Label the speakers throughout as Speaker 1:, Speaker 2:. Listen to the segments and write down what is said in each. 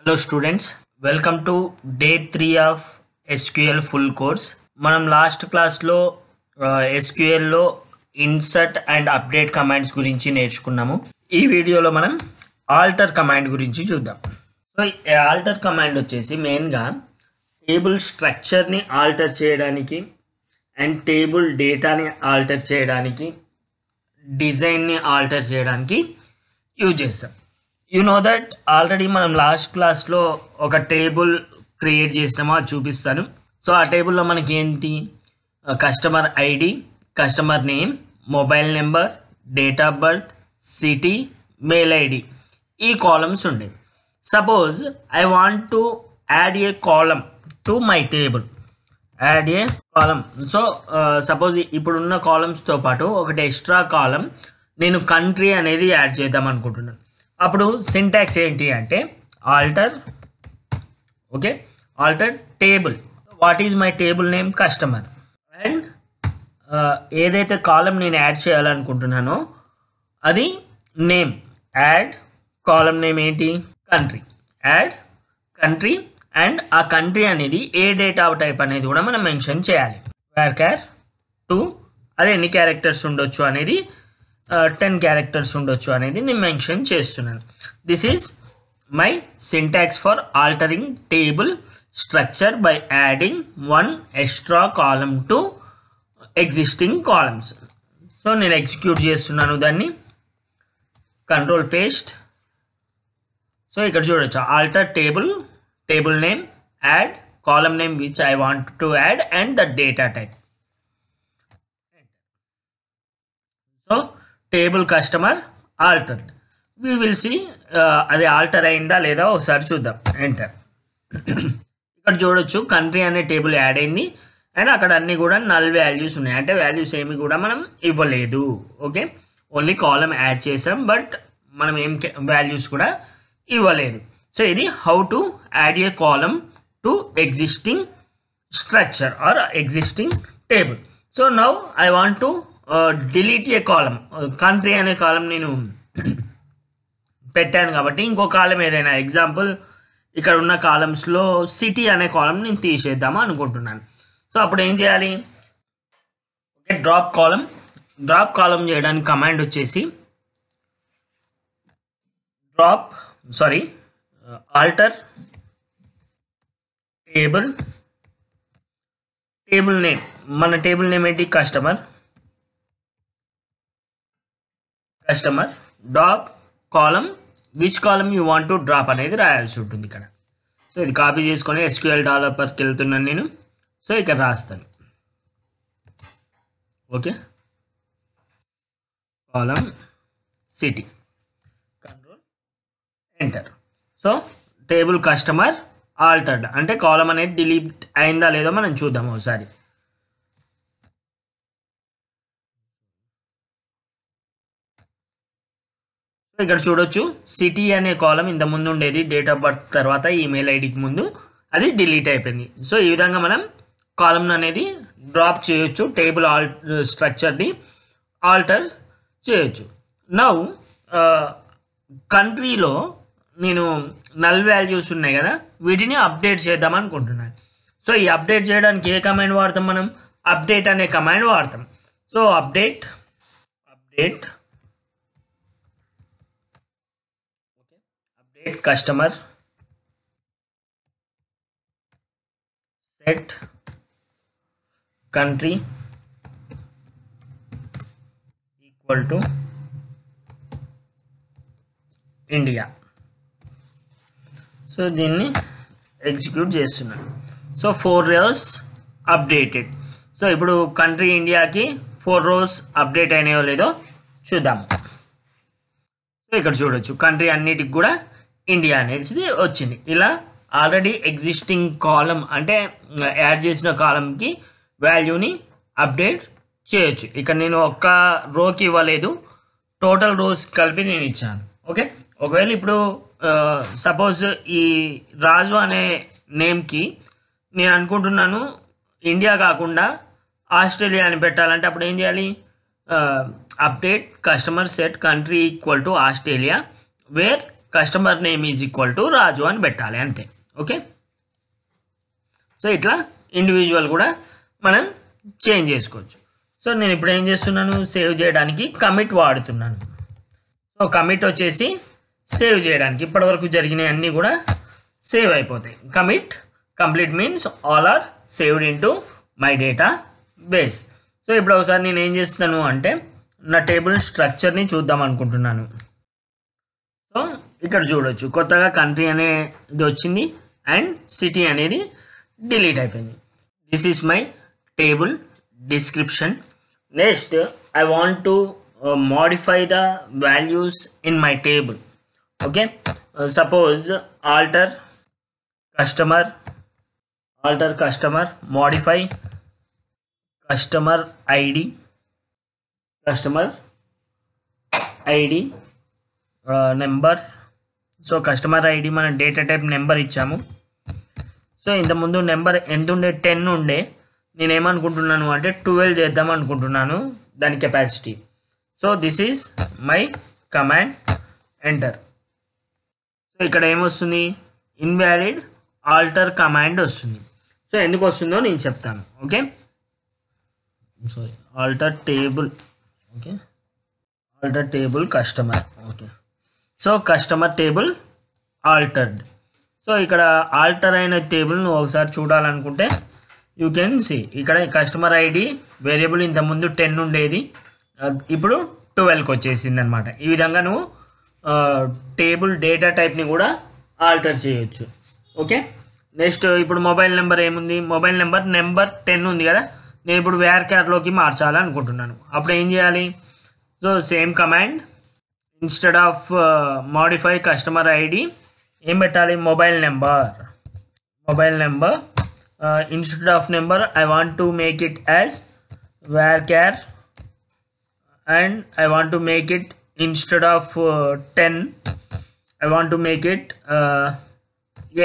Speaker 1: Hello students, welcome to day 3 of SQL full course. మనం last క్లాస్లో SQL లో insert and update commands గురించి నేర్చుకున్నాము. ఈ వీడియోలో మనం ఆల్టర్ కమాండ్ గురించి చూద్దాం. సో ఆల్టర్ కమాండ్ వచ్చేసి మెయిన్గా టేబుల్ స్ట్రక్చర్ని ఆల్టర్ చేయడానికి అండ్ టేబుల్ డేటాని ఆల్టర్ చేయడానికి డిజైన్ని ఆల్టర్ చేయడానికి యూజ్ చేస్తాం. యు నో దట్ ఆల్రెడీ మనం లాస్ట్ క్లాస్లో ఒక టేబుల్ క్రియేట్ చేసినామో అది చూపిస్తాను. సో ఆ టేబుల్లో మనకి ఏంటి, customer ID, customer name, mobile number, date of birth, city, mail ID ఈ కాలమ్స్ ఉండేవి. Suppose I want to add A column to my table, add A column. So suppose ఇప్పుడున్న కాలమ్స్తో పాటు ఒకటి ఎక్స్ట్రా కాలం నేను కంట్రీ అనేది యాడ్ చేద్దాం అనుకుంటున్నాను. అప్పుడు సింటాక్స్ ఏంటి అంటే alter, okay, alter table. What is my table name customer and ఏదైతే కాలం నేను యాడ్ చేయాలనుకుంటున్నానో అది నేమ్, యాడ్ కాలం నేమ్ ఏంటి కంట్రీ, యాడ్ కంట్రీ అండ్ ఆ కంట్రీ అనేది ఏ డేటా టైప్ అనేది కూడా మనం మెన్షన్ చేయాలి. వేర్కార్ 2 అది ఎన్ని క్యారెక్టర్స్ ఉండొచ్చు అనేది 10 క్యారెక్టర్స్ ఉండొచ్చు అనేది నేను మెన్షన్ చేస్తున్నాను. This is my syntax for altering table structure by adding 1 extra column to existing columns. So నేను ఎగ్జిక్యూట్ చేస్తున్నాను దాన్ని, కంట్రోల్ పేస్ట్. సో ఇక్కడ చూడొచ్చు alter table, table name, add column name which I want to add and the data type. So table customer altered. We will see అది alter అయిందా లేదా ఒకసారి చూద్దాం. ఎంటర్. ఇక్కడ చూడొచ్చు కంట్రీ అనే టేబుల్ యాడ్ అయింది అండ్ అక్కడ అన్ని కూడా నల్ వాల్యూస్ ఉన్నాయి, అంటే వాల్యూస్ ఏమి కూడా మనం ఇవ్వలేదు. ఓకే, ఓన్లీ కాలం యాడ్ చేసాం బట్ మనం ఏం వాల్యూస్ కూడా ఇవ్వలేదు. సో ఇది how to add a column to existing structure or existing table. So now I want to delete a column. Country అనే కాలం నేను పెట్టాను కాబట్టి ఇంకో కాలం ఏదైనా, ఎగ్జాంపుల్ ఇక్కడ ఉన్న కాలమ్స్లో సిటీ అనే కాలం నేను తీసేద్దామా అనుకుంటున్నాను. సో అప్పుడు ఏం చేయాలి, ఓకే, డ్రాప్ కాలం. డ్రాప్ కాలం చేయడానికి కమాండ్ వచ్చేసి ఆల్టర్ టేబుల్, టేబుల్ నేమ్, మన టేబుల్ నేమ్ ఏంటి customer drop column which column you want to drop అనేది రాయాల్సి ఉంటుంది ఇక్కడ. సో ఇది కాపీ చేసుకొని SQL డెవలపర్కి వెళ్తున్నాను నేను. సో ఇక్కడ రాస్తాను, okay, column city, control enter. So table customer altered అంటే కాలం అనేది డిలీట్ అయిందా లేదో మనం చూద్దాం ఒకసారి. ఇక్కడ చూడొచ్చు సిటీ అనే కాలం ఇంత ముందు ఉండేది, డేట్ ఆఫ్ బర్త్ తర్వాత ఈమెయిల్ ఐడికి ముందు, అది డిలీట్ అయిపోయింది. సో ఈ విధంగా మనం కాలం అనేది డ్రాప్ చేయొచ్చు, టేబుల్ స్ట్రక్చర్ని ఆల్టర్ చేయొచ్చు. నౌ కంట్రీలో నేను నల్ వాల్యూస్ ఉన్నాయి కదా, వీటిని అప్డేట్ చేద్దాం అనుకుంటున్నాను. సో ఈ అప్డేట్ చేయడానికి ఏ కమాండ్ వాడతాం మనం, అప్డేట్ అనే కమాండ్ వాడతాం. So update customer set country equal to India. So దీన్ని ఎగ్జిక్యూట్ చేస్తున్నాను. So 4 rows updated. సో ఇప్పుడు కంట్రీ ఇండియాకి 4 rows అప్డేట్ అయినాయో లేదో చూద్దాము. సో ఇక్కడ చూడొచ్చు కంట్రీ అన్నిటికి కూడా ఇండియా అనేది వచ్చింది. ఇలా ఆల్రెడీ ఎగ్జిస్టింగ్ కాలం అంటే యాడ్ చేసిన కాలంకి వాల్యూని అప్డేట్ చేయొచ్చు. ఇక్కడ నేను ఒక్క రోకి ఇవ్వలేదు, టోటల్ రోస్ కలిపి నేను ఇచ్చాను. ఓకే, ఒకవేళ ఇప్పుడు సపోజ్ ఈ రాజు అనే నేమ్కి నేను అనుకుంటున్నాను ఇండియా కాకుండా ఆస్ట్రేలియా అని పెట్టాలంటే అప్పుడు ఏం చేయాలి, update customer set country equal to Australia where customer name is equal to Raju అని పెట్టాలి అంతే. ఓకే, సో ఇట్లా ఇండివిజువల్ కూడా మనం చేంజ్ చేసుకోవచ్చు. సో నేను ఇప్పుడు ఏం చేస్తున్నాను, సేవ్ చేయడానికి కమిట్ వాడుతున్నాను. సో కమిట్ వచ్చేసి సేవ్ చేయడానికి, ఇప్పటివరకు జరిగినవి అన్నీ కూడా సేవ్ అయిపోతాయి. Commit complete means all are saved into my database. సో ఇప్పుడు ఒకసారి నేను ఏం చేస్తున్నాను అంటే నా టేబుల్ స్ట్రక్చర్ని చూద్దాం అనుకుంటున్నాను. సో ఇక్కడ చూడొచ్చు కొత్తగా కంట్రీ అనేది వచ్చింది అండ్ సిటీ అనేది డిలీట్ అయిపోయింది. This is my table description. Next I want to modify the values in my table. Okay, suppose alter customer, modify customer id number. So customer ID మనం data type number ఇచ్చాము. So ఇంతకుముందు number ఎంత ఉండే 10 ఉండే, నేనేమనుకుంటున్నాను అంటే 12 చేద్దాం అనుకుంటున్నాను దాని capacity. So this is my command enter. So ఇక్కడ ఏమొస్తుంది, ఇన్వాలిడ్ ఆల్టర్ కమాండ్ వస్తుంది. సో ఎందుకు వస్తుందో నేను చెప్తాను. Okay, sorry, alter table. Okay, alter table customer. Okay, so customer table altered. So ఇక్కడ ఆల్టర్ అయిన టేబుల్ను ఒకసారి చూడాలనుకుంటే యూ కెన్ సీ ఇక్కడ కస్టమర్ ఐడి వేరియబుల్ ఇంతకుముందు 10 ఉండేది, ఇప్పుడు 12కి వచ్చేసింది అనమాట. ఈ విధంగా నువ్వు టేబుల్ డేటా టైప్ని కూడా ఆల్టర్ చేయొచ్చు. ఓకే, నెక్స్ట్ ఇప్పుడు మొబైల్ నెంబర్ ఏముంది, మొబైల్ నెంబర్ 10 ఉంది కదా, నేను ఇప్పుడు వేర్క్యార్లోకి మార్చాలనుకుంటున్నాను. అప్పుడు ఏం చేయాలి, so same command instead of modify customer ID ఏం పెట్టాలి, mobile number. Instead of number I want to make it as varchar and I want to make it instead of 10 I want to make it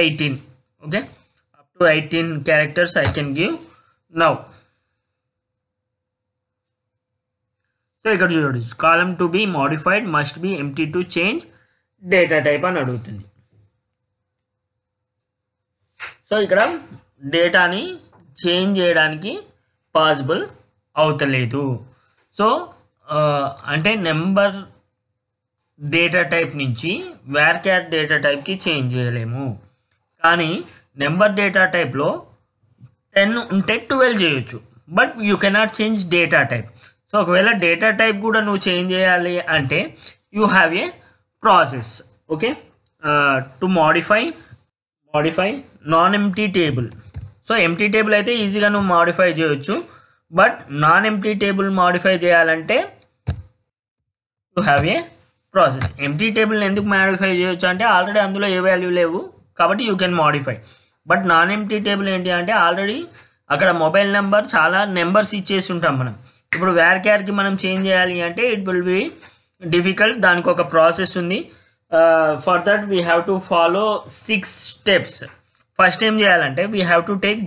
Speaker 1: 18. Okay, up to 18 characters I can give now. So ఇక్కడ చూడండి, column to be modified must be empty to change data type అని అడుగుతుంది. So ఇక్కడ డేటాని change చేయడానికి possible అవుతలేదు. So అంటే number data type నుంచి వేర్క్యార్ డేటా టైప్కి చేంజ్ చేయలేము, కానీ నెంబర్ డేటా టైప్లో 10 ఉంటే 12 చేయొచ్చు, but you cannot change data type. So ఒకవేళ డేటా టైప్ కూడా నువ్వు చేంజ్ చేయాలి అంటే you have a process. Okay, to modify non empty table. So empty table అయితే ఈజీగా నువ్వు మోడిఫై చేయొచ్చు, but non empty table modify చేయాలంటే you have a process. Empty టేబుల్ని ఎందుకు మోడిఫై చేయొచ్చు అంటే ఆల్రెడీ అందులో ఏ వాల్యూ లేవు కాబట్టి you can modify. But non empty table ఏంటి అంటే ఆల్రెడీ అక్కడ మొబైల్ నెంబర్ చాలా నెంబర్స్ ఇచ్చేసి ఉంటాం మనం. ఇప్పుడు వేర్క్యార్కి మనం చేంజ్ చేయాలి అంటే ఇట్ విల్ బి డిఫికల్ట్, దానికి ఒక ప్రాసెస్ ఉంది. For that we have to follow 6 steps. First ఏం చేయాలంటే we have to take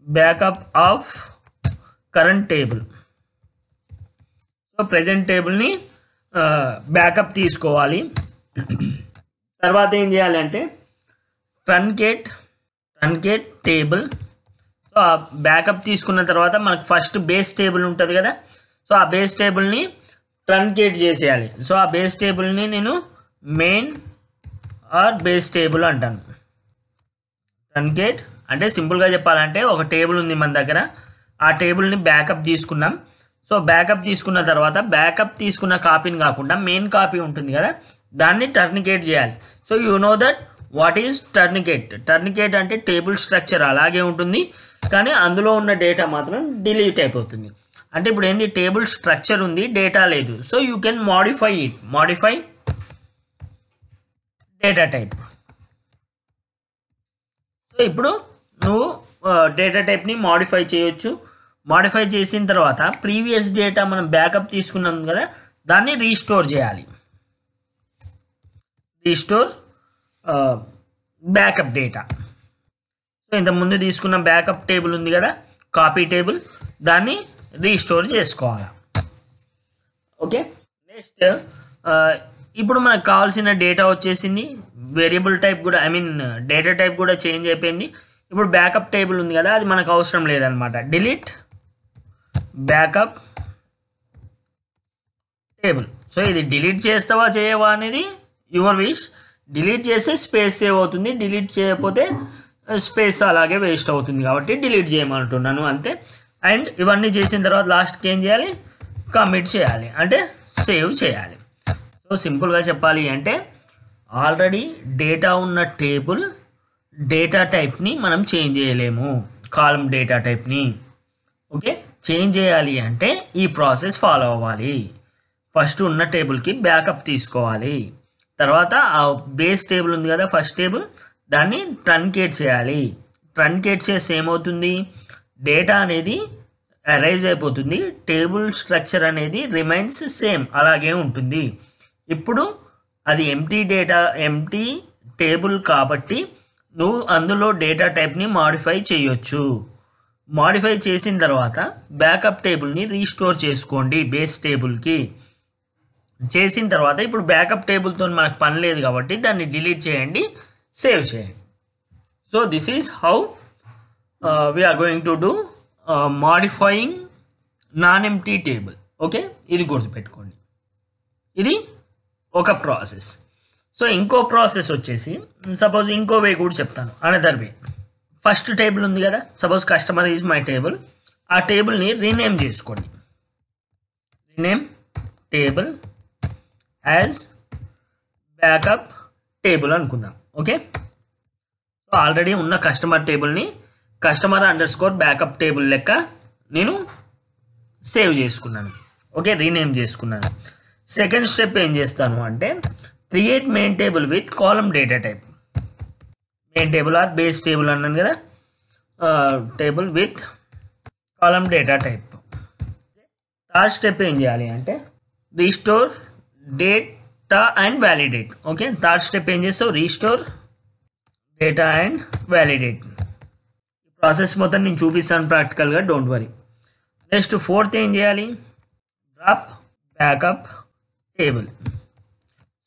Speaker 1: backup of current table. So present టేబుల్ని బ్యాకప్ తీసుకోవాలి. తర్వాత ఏం చేయాలంటే ట్రంకేట్ టేబుల్. సో ఆ బ్యాకప్ తీసుకున్న తర్వాత మనకు ఫస్ట్ బేస్ టేబుల్ ఉంటుంది కదా, సో ఆ బేస్ టేబుల్ని ట్రంకేట్ చేసేయాలి. సో ఆ బేస్ టేబుల్ని నేను మెయిన్ ఆర్ బేస్ టేబుల్ అంటాను. ట్రంకేట్ అంటే సింపుల్గా చెప్పాలంటే ఒక టేబుల్ ఉంది మన దగ్గర, ఆ టేబుల్ని బ్యాకప్ తీసుకున్నాం. సో బ్యాకప్ తీసుకున్న తర్వాత బ్యాకప్ తీసుకున్న కాపీని కాకుండా మెయిన్ కాపీ ఉంటుంది కదా, దాన్ని టర్నికేట్ చేయాలి. So you know that what is truncate అంటే టేబుల్ స్ట్రక్చర్ అలాగే ఉంటుంది, కానీ అందులో ఉన్న డేటా మాత్రం డిలీట్ అయిపోతుంది. అంటే ఇప్పుడు ఏంది, టేబుల్ స్ట్రక్చర్ ఉంది, డేటా లేదు. So you can modify data type. So ఇప్పుడు నువ్వు డేటా టైప్ని మోడిఫై చేయొచ్చు. మోడిఫై చేసిన తర్వాత ప్రీవియస్ డేటా మనం బ్యాకప్ తీసుకున్నాం కదా, దాన్ని రీస్టోర్ చేయాలి. Restore backup data. సో ఇంతకుముందు తీసుకున్న బ్యాకప్ టేబుల్ ఉంది కదా, కాపీ టేబుల్, దాన్ని రీస్టోర్ చేసుకోవాలి. ఓకే, నెక్స్ట్ ఇప్పుడు మనకు కావాల్సిన డేటా వచ్చేసింది. వేరియబుల్ టైప్ కూడా డేటా టైప్ కూడా చేంజ్ అయిపోయింది. ఇప్పుడు బ్యాకప్ టేబుల్ ఉంది కదా, అది మనకు అవసరం లేదనమాట. Delete backup table. సో ఇది డిలీట్ చేస్తావా చేయవా అనేది యువర్ విష్. డిలీట్ చేస్తే స్పేస్ సేవ్ అవుతుంది, డిలీట్ చేయకపోతే స్పేస్ అలాగే వేస్ట్ అవుతుంది, కాబట్టి డిలీట్ చేయమంటున్నాను అంతే. అండ్ ఇవన్నీ చేసిన తర్వాత లాస్ట్కి ఏం చేయాలి, కమిట్ చేయాలి, అంటే సేవ్ చేయాలి. సో సింపుల్గా చెప్పాలి అంటే ఆల్రెడీ డేటా ఉన్న టేబుల్ డేటా టైప్ని మనం చేంజ్ చేయలేము, కాలమ్ డేటా టైప్ని. ఓకే, చేంజ్ చేయాలి అంటే ఈ ప్రాసెస్ ఫాలో అవ్వాలి. ఫస్ట్ ఉన్న టేబుల్కి బ్యాకప్ తీసుకోవాలి, తర్వాత ఆ బేస్ టేబుల్ ఉంది కదా ఫస్ట్ టేబుల్, దాన్ని ట్రంకేట్ చేయాలి. ట్రంకేట్ చేస్తే ఏమవుతుంది, డేటా అనేది అరైజ్ అయిపోతుంది, టేబుల్ స్ట్రక్చర్ అనేది రిమైన్స్ సేమ్ అలాగే ఉంటుంది. ఇప్పుడు అది ఎంప్టీ టేబుల్ కాబట్టి నువ్వు అందులో డేటా టైప్ని మాడిఫై చేయొచ్చు. మాడిఫై చేసిన తర్వాత బ్యాకప్ టేబుల్ని రీస్టోర్ చేసుకోండి బేస్ టేబుల్కి. చేసిన తర్వాత ఇప్పుడు బ్యాకప్ టేబుల్తో మనకు పని లేదు కాబట్టి దాన్ని డిలీట్ చేయండి, సేవ్ చేయండి. So this is how we're going to do modifying non empty table. Okay, ఇది గుర్తుపెట్టుకోండి, ఇది ఒక ప్రాసెస్. సో ఇంకో ప్రాసెస్ వచ్చేసి, సపోజ్ ఇంకో వే కూడా చెప్తాను, అనదర్ వే. ఫస్ట్ టేబుల్ ఉంది కదా, suppose customer is my table, ఆ టేబుల్ని రీనేమ్ చేసుకోండి. Rename table as backup table అనుకుందాం. ఓకే, సో ఆల్రెడీ ఉన్న కస్టమర్ టేబుల్ని కస్టమర్ బ్యాకప్ టేబుల్ లెక్క నేను సేవ్ చేసుకున్నాను. ఓకే, రీనేమ్ చేసుకున్నాను. సెకండ్ స్టెప్ ఏం చేస్తాను అంటే create main table with column data type. Main table or base table అన్నాను కదా, table with column data type. Third step ఏం చేయాలి అంటే restore data and validate. Okay, third step ఏం చేస్తావు, రీస్టోర్ డేటా అండ్ వ్యాలిడేట్. ఈ ప్రాసెస్ మొత్తం నేను చూపిస్తాను ప్రాక్టికల్గా, డోంట్ వరీ. నెక్స్ట్ ఫోర్త్ ఏం చేయాలి, డ్రాప్ బ్యాకప్ టేబుల్.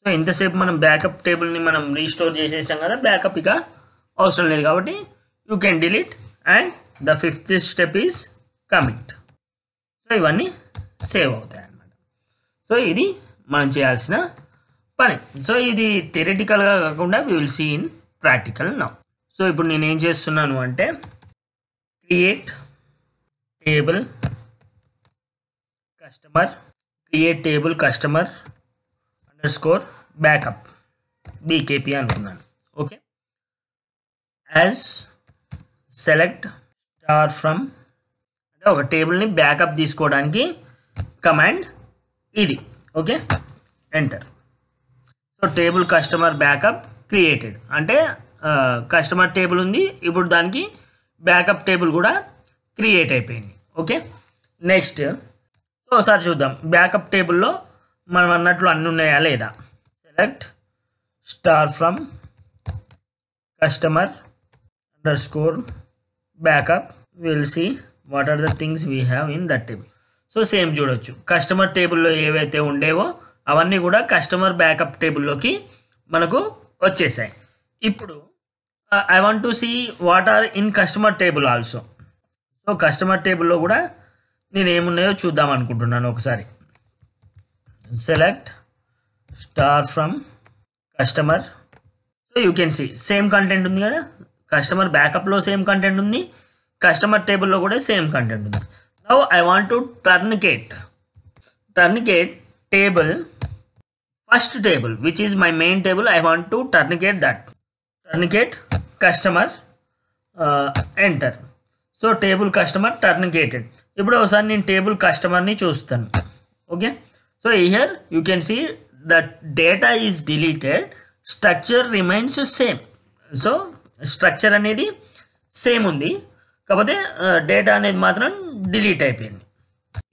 Speaker 1: సో ఇంతసేపు మనం బ్యాకప్ టేబుల్ని మనం రీస్టోర్ చేసేసాం కదా, బ్యాకప్ ఇక అవసరం లేదు కాబట్టి you can delete. And the fifth step is commit. So ఇవన్నీ సేవ్ అవుతాయి అన్నమాట. సో ఇది మనం చేయాల్సిన పని. సో ఇది థియరిటికల్గా కాకుండా we will see in practical now. So ఇప్పుడు నేను ఏం చేస్తున్నాను అంటే create table customer _backup BKP అనుకున్నాను. Okay, as select star from అంటే ఒక టేబుల్ని బ్యాకప్ తీసుకోవడానికి కమాండ్ ఇది. Okay, enter. So table customer backup created అంటే కస్టమర్ టేబుల్ ఉంది, ఇప్పుడు దానికి బ్యాకప్ టేబుల్ కూడా క్రియేట్ అయిపోయింది. ఓకే, నెక్స్ట్ ఒకసారి చూద్దాం బ్యాకప్ టేబుల్లో మనం అన్నట్లు అన్నీ ఉన్నాయా లేదా. Select star from customer _backup. Will see what are the things we have in that table. So same చూడొచ్చు, కస్టమర్ టేబుల్లో ఏవైతే ఉండేవో అవన్నీ కూడా కస్టమర్ బ్యాకప్ టేబుల్లోకి మనకు వచ్చేసాయి. ఇప్పుడు I want to see what are in customer table also. So customer టేబుల్లో కూడా నేను ఏమున్నాయో చూద్దాం అనుకుంటున్నాను ఒకసారి. Select star from customer. So you can see same content ఉంది కదా, కస్టమర్ బ్యాకప్లో సేమ్ కంటెంట్ ఉంది, కస్టమర్ టేబుల్లో కూడా సేమ్ కంటెంట్ ఉంది. Now I want to truncate table first table which is my main table. I want to truncate customer, enter. So table customer truncated. ఇప్పుడు ఒకసారి నేను టేబుల్ కస్టమర్ని చూస్తాను. Okay, so here you can see that data is deleted, structure remains same. So structure అనేది same ఉంది, కాకపోతే data అనేది మాత్రం డిలీట్ అయిపోయింది.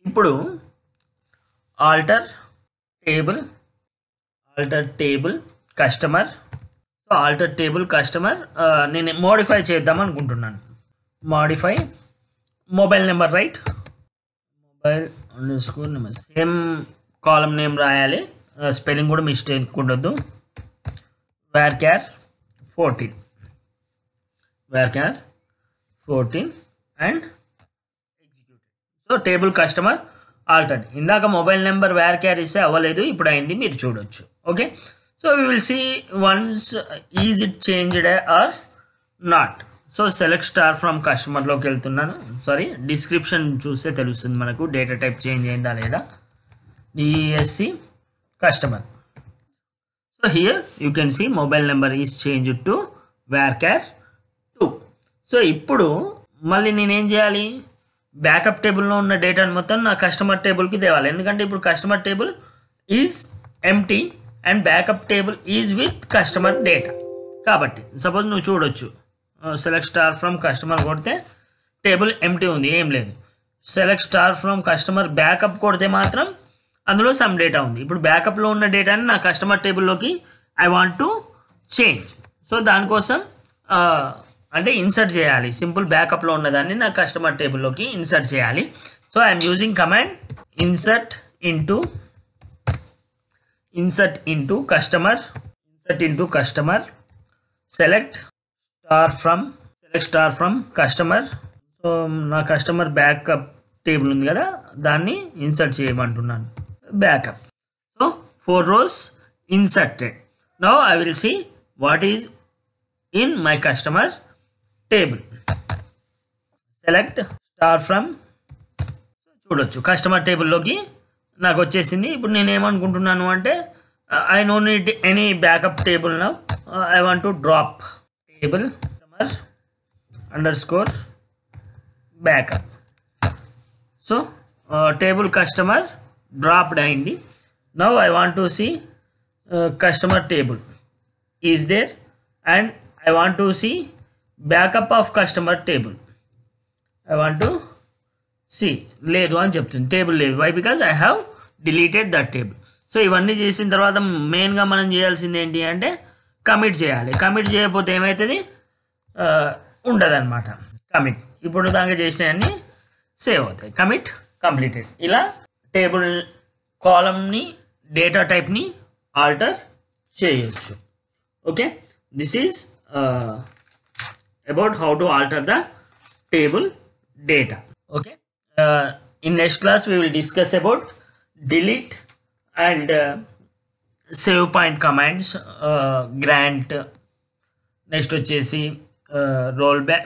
Speaker 1: ఇప్పుడు alter table customer. So alter table customer నేను మోడిఫై చేద్దాం అనుకుంటున్నాను. Modify mobile number, right, mobile _number same column name రాయాలి. స్పెల్లింగ్ కూడా మిస్టేక్ ఉండొద్దు. varchar 14 and executed. So table customer altered. ఇందాక మొబైల్ నెంబర్ varchar ఇస్తే అవ్వలేదు, ఇప్పుడు అయింది, మీరు చూడొచ్చు. Okay, so we will see once is it changed or not. So select star from కస్టమర్లోకి వెళ్తున్నాను. సారీ, డిస్క్రిప్షన్ చూస్తే తెలుస్తుంది మనకు డేటా టైప్ చేంజ్ అయిందా లేదా. Desc customer. So here you can see mobile number is changed to varchar 2. So ఇప్పుడు మళ్ళీ నేనేం చేయాలి, బ్యాకప్ టేబుల్లో ఉన్న డేటాను మొత్తం నా కస్టమర్ టేబుల్కి తేవాలి. ఎందుకంటే ఇప్పుడు customer table is empty and backup table is with customer data. కాబట్టి సపోజ్ నువ్వు చూడొచ్చు, సెలెక్ట్ స్టార్ ఫ్రమ్ కస్టమర్ కొడితే టేబుల్ ఎంటీ ఉంది, ఏం లేదు. Select star from customer backup కొడితే మాత్రం అందులో సమ్ డేటా ఉంది. ఇప్పుడు బ్యాకప్లో ఉన్న డేటాని నా కస్టమర్ టేబుల్లోకి I want to change. So దానికోసం అంటే ఇన్సర్ట్ చేయాలి. సింపుల్ బ్యాకప్లో ఉన్నదాన్ని నా కస్టమర్ టేబుల్లోకి ఇన్సర్ట్ చేయాలి. So I'm using command insert into customer select star from customer. So నా కస్టమర్ బ్యాకప్ టేబుల్ ఉంది కదా, దాన్ని ఇన్సర్ట్ చేయమంటున్నాను. Backup. So 4 rows inserted. Now I will see what is in my customer table. Select star from. చూడొచ్చు customer టేబుల్లోకి నాకు వచ్చేసింది. ఇప్పుడు నేను ఏమనుకుంటున్నాను అంటే I no need any backup table now. I want to drop table customer underscore backup. So table customer dropped అయింది. Now I want to see customer table is there and I want to see backup of customer table. I want to see లేదు అని చెప్తుంది, table లేదు. Why? Because I have deleted that table. So ఇవన్నీ చేసిన తర్వాత మెయిన్గా మనం చేయాల్సింది ఏంటి అంటే కమిట్ చేయాలి. కమిట్ చేయకపోతే ఏమవుతుంది, ఉండదన్నమాట కమిట్. ఇప్పుడు దాకా చేసినవన్నీ సేవ్ అవుతాయి. Commit completed. ఇలా టేబుల్ కాలమ్ని డేటా టైప్ని ఆల్టర్ చేయొచ్చు. Okay, this is about how to alter the table data. Okay, in next class we will discuss about delete and save point commands, grant, next వచ్చేసి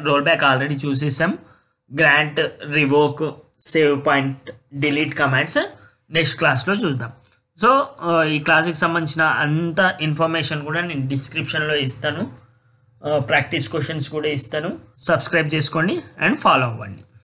Speaker 1: rollback already చూసేసాం, grant, revoke, save point, delete commands next క్లాస్లో చూద్దాం. So ఈ క్లాస్కి సంబంధించిన అంత information కూడా నేను డిస్క్రిప్షన్లో ఇస్తాను, ప్రాక్టీస్ క్వశ్చన్స్ కూడా ఇస్తాను. సబ్స్క్రైబ్ చేసుకోండి అండ్ ఫాలో అవ్వండి.